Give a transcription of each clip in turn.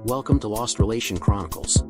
Welcome to Lost Relation Chronicles.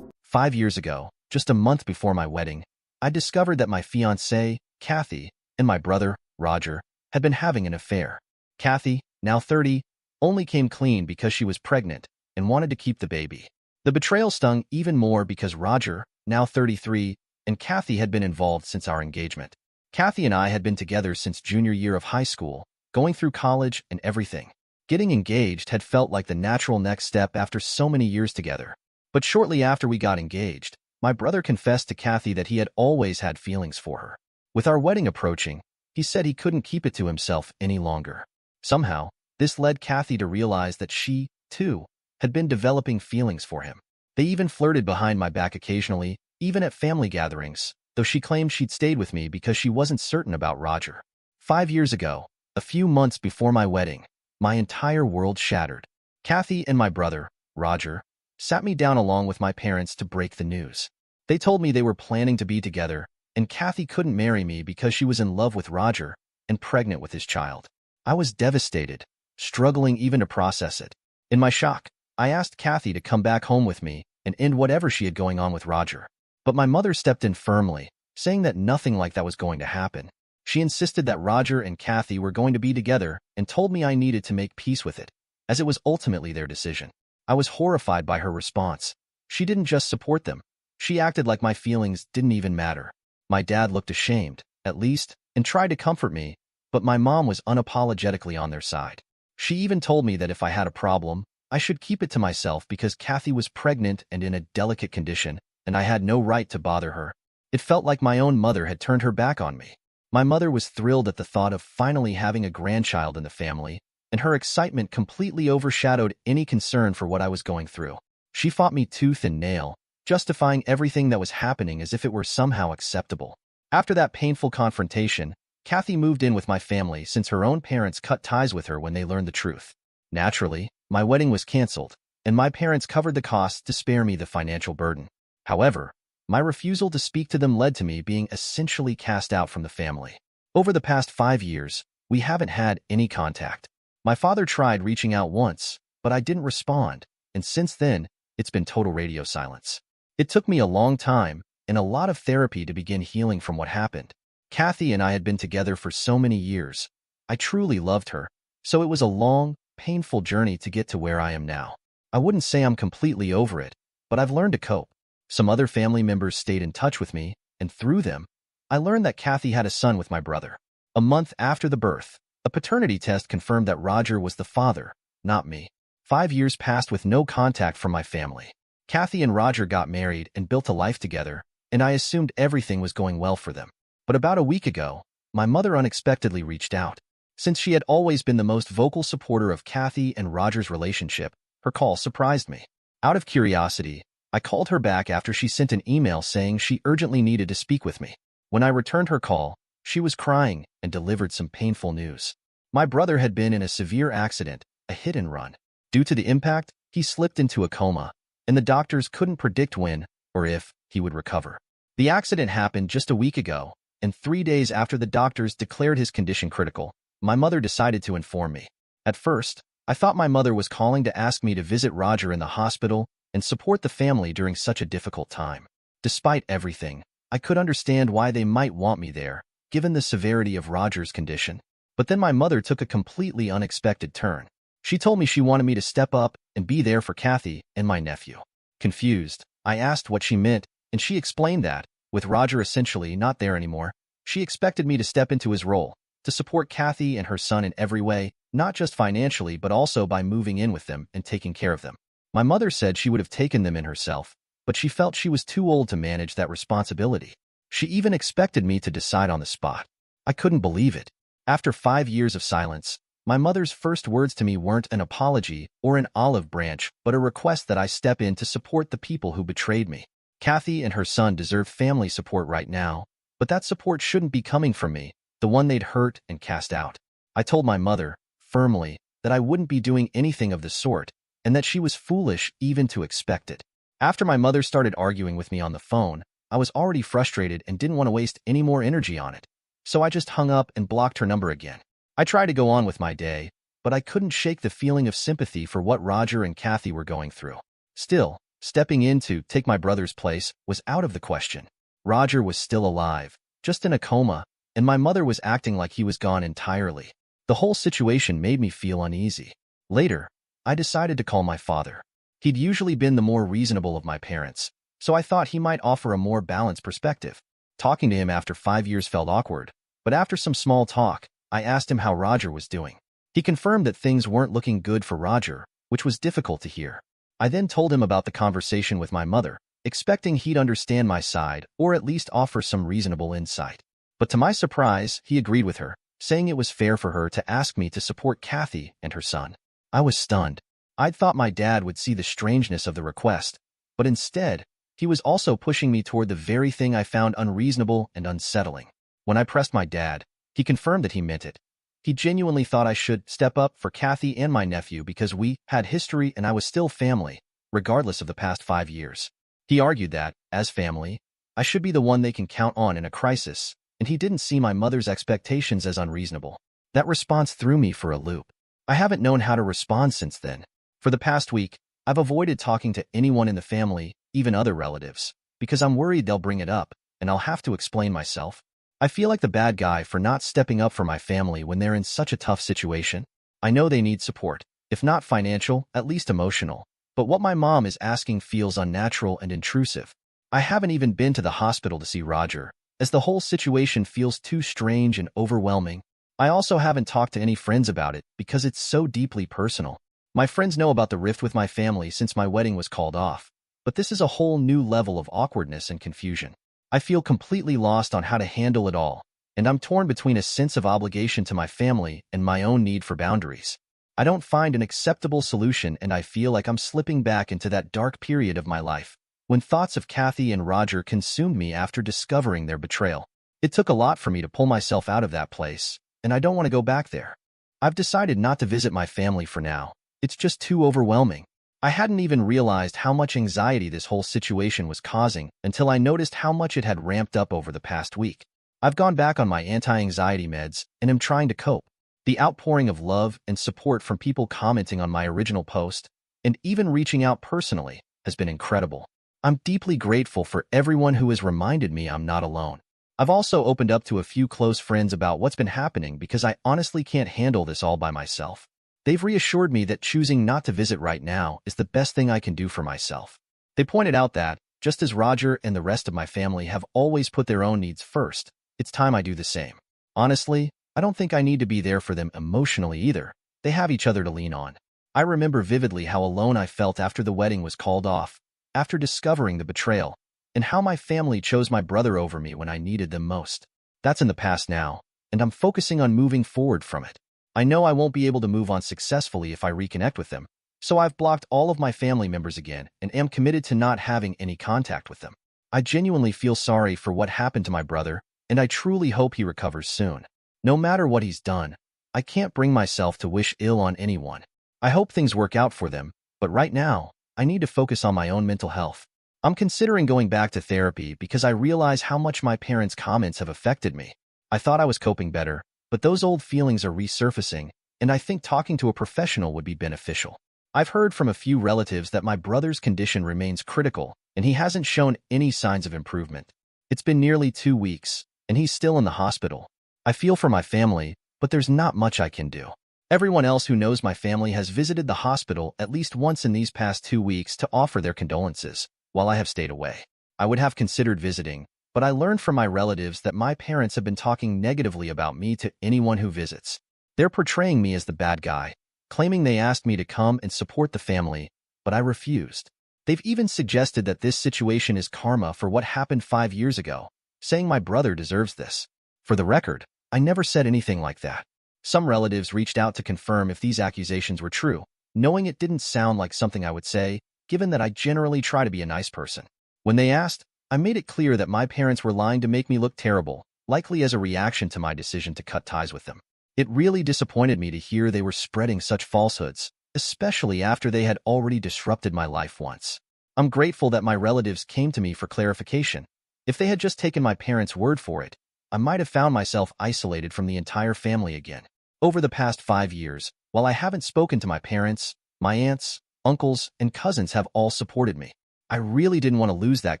5 years ago, just a month before my wedding, I discovered that my fiancée, Kathy, and my brother, Roger, had been having an affair. Kathy, now 30, only came clean because she was pregnant and wanted to keep the baby. The betrayal stung even more because Roger, now 33, and Kathy had been involved since our engagement. Kathy and I had been together since junior year of high school, going through college and everything. Getting engaged had felt like the natural next step after so many years together. But shortly after we got engaged, my brother confessed to Kathy that he had always had feelings for her. With our wedding approaching, he said he couldn't keep it to himself any longer. Somehow, this led Kathy to realize that she, too, had been developing feelings for him. They even flirted behind my back occasionally, even at family gatherings, though she claimed she'd stayed with me because she wasn't certain about Roger. 5 years ago, a few months before my wedding, my entire world shattered. Kathy and my brother, Roger, sat me down along with my parents to break the news. They told me they were planning to be together, and Kathy couldn't marry me because she was in love with Roger and pregnant with his child. I was devastated, struggling even to process it. In my shock, I asked Kathy to come back home with me and end whatever she had going on with Roger. But my mother stepped in firmly, saying that nothing like that was going to happen. She insisted that Roger and Kathy were going to be together and told me I needed to make peace with it, as it was ultimately their decision. I was horrified by her response. She didn't just support them. She acted like my feelings didn't even matter. My dad looked ashamed, at least, and tried to comfort me, but my mom was unapologetically on their side. She even told me that if I had a problem, I should keep it to myself because Kathy was pregnant and in a delicate condition, and I had no right to bother her. It felt like my own mother had turned her back on me. My mother was thrilled at the thought of finally having a grandchild in the family, and her excitement completely overshadowed any concern for what I was going through. She fought me tooth and nail, justifying everything that was happening as if it were somehow acceptable. After that painful confrontation, Kathy moved in with my family since her own parents cut ties with her when they learned the truth. Naturally, my wedding was canceled, and my parents covered the costs to spare me the financial burden. However, my refusal to speak to them led to me being essentially cast out from the family. Over the past 5 years, we haven't had any contact. My father tried reaching out once, but I didn't respond, and since then, it's been total radio silence. It took me a long time and a lot of therapy to begin healing from what happened. Kathy and I had been together for so many years. I truly loved her, so it was a long, painful journey to get to where I am now. I wouldn't say I'm completely over it, but I've learned to cope. Some other family members stayed in touch with me, and through them, I learned that Kathy had a son with my brother. A month after the birth, a paternity test confirmed that Roger was the father, not me. 5 years passed with no contact from my family. Kathy and Roger got married and built a life together, and I assumed everything was going well for them. But about a week ago, my mother unexpectedly reached out. Since she had always been the most vocal supporter of Kathy and Roger's relationship, her call surprised me. Out of curiosity, I called her back after she sent an email saying she urgently needed to speak with me. When I returned her call, she was crying and delivered some painful news. My brother had been in a severe accident, a hit and run. Due to the impact, he slipped into a coma, and the doctors couldn't predict when, or if, he would recover. The accident happened just a week ago, and 3 days after the doctors declared his condition critical, my mother decided to inform me. At first, I thought my mother was calling to ask me to visit Roger in the hospital and support the family during such a difficult time. Despite everything, I could understand why they might want me there, given the severity of Roger's condition. But then my mother took a completely unexpected turn. She told me she wanted me to step up and be there for Kathy and my nephew. Confused, I asked what she meant, and she explained that, with Roger essentially not there anymore, she expected me to step into his role, to support Kathy and her son in every way, not just financially but also by moving in with them and taking care of them. My mother said she would have taken them in herself, but she felt she was too old to manage that responsibility. She even expected me to decide on the spot. I couldn't believe it. After 5 years of silence, my mother's first words to me weren't an apology or an olive branch, but a request that I step in to support the people who betrayed me. Kathy and her son deserve family support right now, but that support shouldn't be coming from me, the one they'd hurt and cast out. I told my mother, firmly, that I wouldn't be doing anything of the sort, and that she was foolish even to expect it. After my mother started arguing with me on the phone, I was already frustrated and didn't want to waste any more energy on it, so I just hung up and blocked her number again. I tried to go on with my day, but I couldn't shake the feeling of sympathy for what Roger and Kathy were going through. Still, stepping in to take my brother's place was out of the question. Roger was still alive, just in a coma, and my mother was acting like he was gone entirely. The whole situation made me feel uneasy. Later, I decided to call my father. He'd usually been the more reasonable of my parents, so I thought he might offer a more balanced perspective. Talking to him after 5 years felt awkward, but after some small talk, I asked him how Roger was doing. He confirmed that things weren't looking good for Roger, which was difficult to hear. I then told him about the conversation with my mother, expecting he'd understand my side or at least offer some reasonable insight. But to my surprise, he agreed with her, saying it was fair for her to ask me to support Kathy and her son. I was stunned. I'd thought my dad would see the strangeness of the request, but instead, he was also pushing me toward the very thing I found unreasonable and unsettling. When I pressed my dad, he confirmed that he meant it. He genuinely thought I should step up for Kathy and my nephew because we had history and I was still family, regardless of the past 5 years. He argued that, as family, I should be the one they can count on in a crisis, and he didn't see my mother's expectations as unreasonable. That response threw me for a loop. I haven't known how to respond since then. For the past week, I've avoided talking to anyone in the family, even other relatives, because I'm worried they'll bring it up, and I'll have to explain myself. I feel like the bad guy for not stepping up for my family when they're in such a tough situation. I know they need support, if not financial, at least emotional. But what my mom is asking feels unnatural and intrusive. I haven't even been to the hospital to see Roger, as the whole situation feels too strange and overwhelming. I also haven't talked to any friends about it because it's so deeply personal. My friends know about the rift with my family since my wedding was called off, but this is a whole new level of awkwardness and confusion. I feel completely lost on how to handle it all, and I'm torn between a sense of obligation to my family and my own need for boundaries. I don't find an acceptable solution, and I feel like I'm slipping back into that dark period of my life, when thoughts of Kathy and Roger consumed me after discovering their betrayal. It took a lot for me to pull myself out of that place, and I don't want to go back there. I've decided not to visit my family for now. It's just too overwhelming. I hadn't even realized how much anxiety this whole situation was causing until I noticed how much it had ramped up over the past week. I've gone back on my anti-anxiety meds and am trying to cope. The outpouring of love and support from people commenting on my original post, and even reaching out personally, has been incredible. I'm deeply grateful for everyone who has reminded me I'm not alone. I've also opened up to a few close friends about what's been happening because I honestly can't handle this all by myself. They've reassured me that choosing not to visit right now is the best thing I can do for myself. They pointed out that, just as Roger and the rest of my family have always put their own needs first, it's time I do the same. Honestly, I don't think I need to be there for them emotionally either. They have each other to lean on. I remember vividly how alone I felt after the wedding was called off, after discovering the betrayal, and how my family chose my brother over me when I needed them most. That's in the past now, and I'm focusing on moving forward from it. I know I won't be able to move on successfully if I reconnect with them, so I've blocked all of my family members again and am committed to not having any contact with them. I genuinely feel sorry for what happened to my brother, and I truly hope he recovers soon. No matter what he's done, I can't bring myself to wish ill on anyone. I hope things work out for them, but right now, I need to focus on my own mental health. I'm considering going back to therapy because I realize how much my parents' comments have affected me. I thought I was coping better, but those old feelings are resurfacing, and I think talking to a professional would be beneficial. I've heard from a few relatives that my brother's condition remains critical, and he hasn't shown any signs of improvement. It's been nearly 2 weeks, and he's still in the hospital. I feel for my family, but there's not much I can do. Everyone else who knows my family has visited the hospital at least once in these past 2 weeks to offer their condolences, while I have stayed away. I would have considered visiting, but I learned from my relatives that my parents have been talking negatively about me to anyone who visits. They're portraying me as the bad guy, claiming they asked me to come and support the family, but I refused. They've even suggested that this situation is karma for what happened 5 years ago, saying my brother deserves this. For the record, I never said anything like that. Some relatives reached out to confirm if these accusations were true, knowing it didn't sound like something I would say, given that I generally try to be a nice person. When they asked, I made it clear that my parents were lying to make me look terrible, likely as a reaction to my decision to cut ties with them. It really disappointed me to hear they were spreading such falsehoods, especially after they had already disrupted my life once. I'm grateful that my relatives came to me for clarification. If they had just taken my parents' word for it, I might have found myself isolated from the entire family again. Over the past 5 years, while I haven't spoken to my parents, my aunts, uncles, and cousins have all supported me. I really didn't want to lose that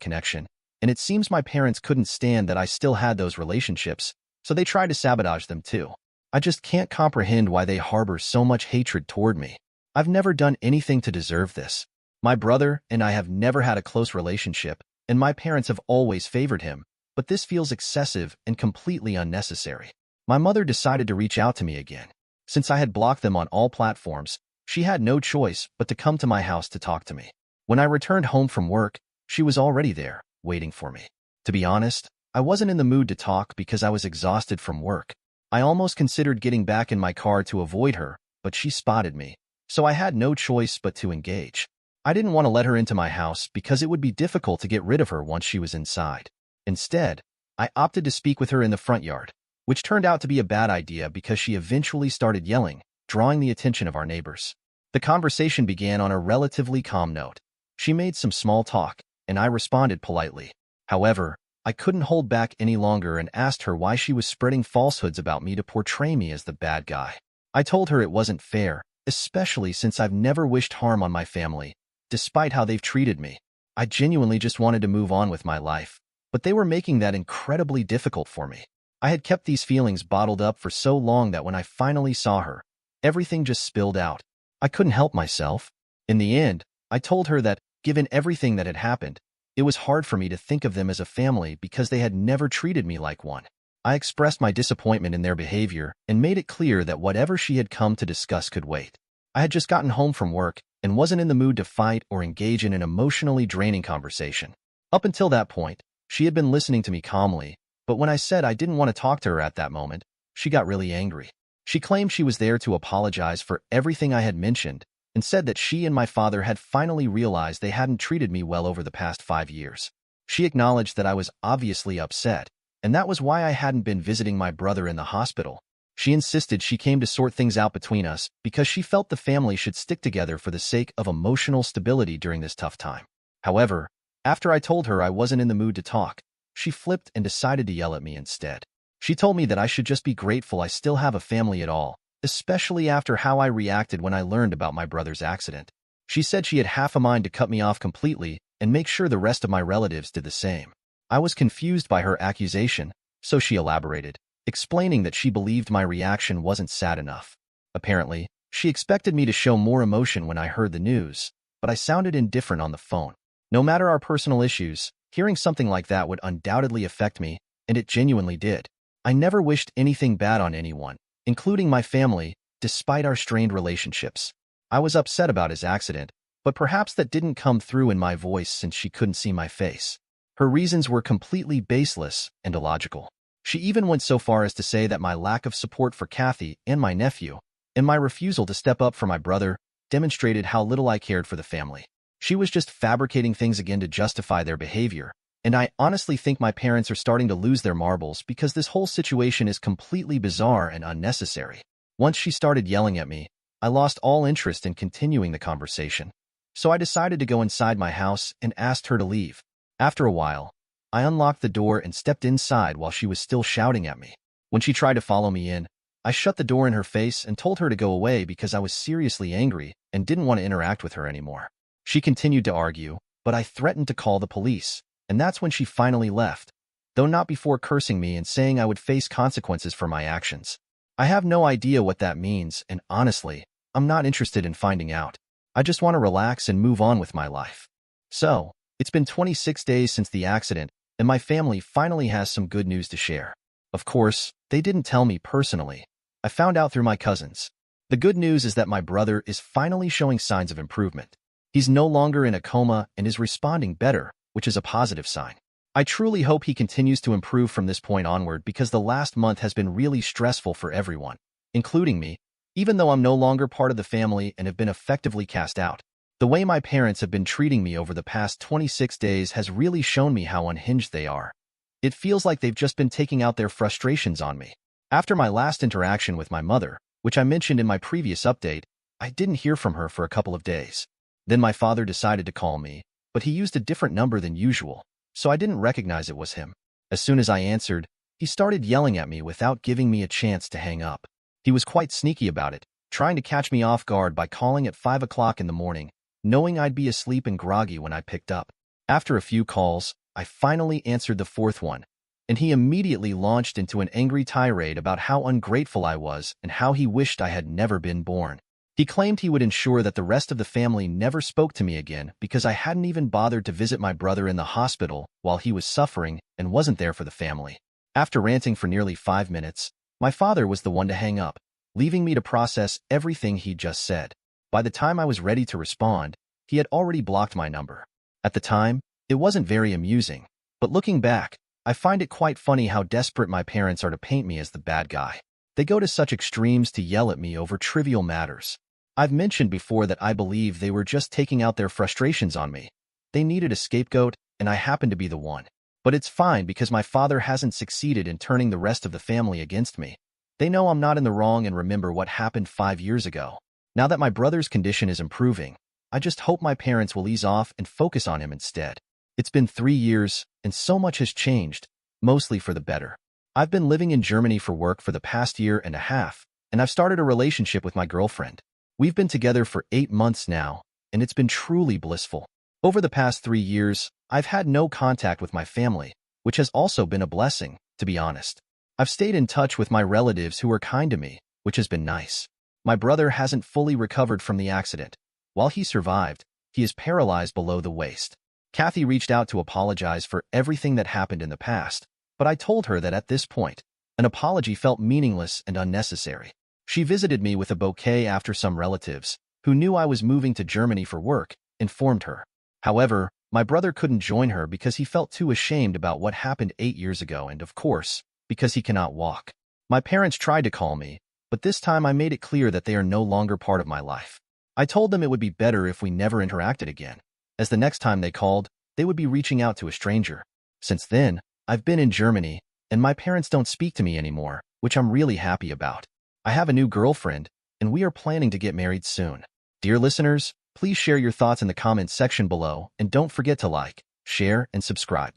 connection, and it seems my parents couldn't stand that I still had those relationships, so they tried to sabotage them too. I just can't comprehend why they harbor so much hatred toward me. I've never done anything to deserve this. My brother and I have never had a close relationship, and my parents have always favored him, but this feels excessive and completely unnecessary. My mother decided to reach out to me again. Since I had blocked them on all platforms, she had no choice but to come to my house to talk to me. When I returned home from work, she was already there, waiting for me. To be honest, I wasn't in the mood to talk because I was exhausted from work. I almost considered getting back in my car to avoid her, but she spotted me, so I had no choice but to engage. I didn't want to let her into my house because it would be difficult to get rid of her once she was inside. Instead, I opted to speak with her in the front yard, which turned out to be a bad idea because she eventually started yelling, drawing the attention of our neighbors. The conversation began on a relatively calm note. She made some small talk, and I responded politely. However, I couldn't hold back any longer and asked her why she was spreading falsehoods about me to portray me as the bad guy. I told her it wasn't fair, especially since I've never wished harm on my family, despite how they've treated me. I genuinely just wanted to move on with my life, but they were making that incredibly difficult for me. I had kept these feelings bottled up for so long that when I finally saw her, everything just spilled out. I couldn't help myself. In the end, I told her that, given everything that had happened, it was hard for me to think of them as a family because they had never treated me like one. I expressed my disappointment in their behavior and made it clear that whatever she had come to discuss could wait. I had just gotten home from work and wasn't in the mood to fight or engage in an emotionally draining conversation. Up until that point, she had been listening to me calmly, but when I said I didn't want to talk to her at that moment, she got really angry. She claimed she was there to apologize for everything I had mentioned and said that she and my father had finally realized they hadn't treated me well over the past 5 years. She acknowledged that I was obviously upset, and that was why I hadn't been visiting my brother in the hospital. She insisted she came to sort things out between us because she felt the family should stick together for the sake of emotional stability during this tough time. However, after I told her I wasn't in the mood to talk, she flipped and decided to yell at me instead. She told me that I should just be grateful I still have a family at all, especially after how I reacted when I learned about my brother's accident. She said she had half a mind to cut me off completely and make sure the rest of my relatives did the same. I was confused by her accusation, so she elaborated, explaining that she believed my reaction wasn't sad enough. Apparently, she expected me to show more emotion when I heard the news, but I sounded indifferent on the phone. No matter our personal issues, hearing something like that would undoubtedly affect me, and it genuinely did. I never wished anything bad on anyone, including my family, despite our strained relationships. I was upset about his accident, but perhaps that didn't come through in my voice since she couldn't see my face. Her reasons were completely baseless and illogical. She even went so far as to say that my lack of support for Kathy and my nephew, and my refusal to step up for my brother, demonstrated how little I cared for the family. She was just fabricating things again to justify their behavior, and I honestly think my parents are starting to lose their marbles because this whole situation is completely bizarre and unnecessary. Once she started yelling at me, I lost all interest in continuing the conversation, so I decided to go inside my house and asked her to leave. After a while, I unlocked the door and stepped inside while she was still shouting at me. When she tried to follow me in, I shut the door in her face and told her to go away because I was seriously angry and didn't want to interact with her anymore. She continued to argue, but I threatened to call the police, and that's when she finally left, though not before cursing me and saying I would face consequences for my actions. I have no idea what that means, and honestly, I'm not interested in finding out. I just want to relax and move on with my life. So, it's been 26 days since the accident, and my family finally has some good news to share. Of course, they didn't tell me personally. I found out through my cousins. The good news is that my brother is finally showing signs of improvement. He's no longer in a coma and is responding better, which is a positive sign. I truly hope he continues to improve from this point onward because the last month has been really stressful for everyone, including me, even though I'm no longer part of the family and have been effectively cast out. The way my parents have been treating me over the past 26 days has really shown me how unhinged they are. It feels like they've just been taking out their frustrations on me. After my last interaction with my mother, which I mentioned in my previous update, I didn't hear from her for a couple of days. Then my father decided to call me, but he used a different number than usual, so I didn't recognize it was him. As soon as I answered, he started yelling at me without giving me a chance to hang up. He was quite sneaky about it, trying to catch me off guard by calling at 5 o'clock in the morning, knowing I'd be asleep and groggy when I picked up. After a few calls, I finally answered the fourth one, and he immediately launched into an angry tirade about how ungrateful I was and how he wished I had never been born. He claimed he would ensure that the rest of the family never spoke to me again because I hadn't even bothered to visit my brother in the hospital while he was suffering and wasn't there for the family. After ranting for nearly 5 minutes, my father was the one to hang up, leaving me to process everything he'd just said. By the time I was ready to respond, he had already blocked my number. At the time, it wasn't very amusing, but looking back, I find it quite funny how desperate my parents are to paint me as the bad guy. They go to such extremes to yell at me over trivial matters. I've mentioned before that I believe they were just taking out their frustrations on me. They needed a scapegoat, and I happened to be the one. But it's fine because my father hasn't succeeded in turning the rest of the family against me. They know I'm not in the wrong and remember what happened 5 years ago. Now that my brother's condition is improving, I just hope my parents will ease off and focus on him instead. It's been 3 years, and so much has changed, mostly for the better. I've been living in Germany for work for the past year and a half, and I've started a relationship with my girlfriend. We've been together for 8 months now, and it's been truly blissful. Over the past 3 years, I've had no contact with my family, which has also been a blessing, to be honest. I've stayed in touch with my relatives who are kind to me, which has been nice. My brother hasn't fully recovered from the accident. While he survived, he is paralyzed below the waist. Kathy reached out to apologize for everything that happened in the past, but I told her that at this point, an apology felt meaningless and unnecessary. She visited me with a bouquet after some relatives, who knew I was moving to Germany for work, informed her. However, my brother couldn't join her because he felt too ashamed about what happened 8 years ago and, of course, because he cannot walk. My parents tried to call me, but this time I made it clear that they are no longer part of my life. I told them it would be better if we never interacted again, as the next time they called, they would be reaching out to a stranger. Since then, I've been in Germany, and my parents don't speak to me anymore, which I'm really happy about. I have a new girlfriend, and we are planning to get married soon. Dear listeners, please share your thoughts in the comments section below, and don't forget to like, share, and subscribe.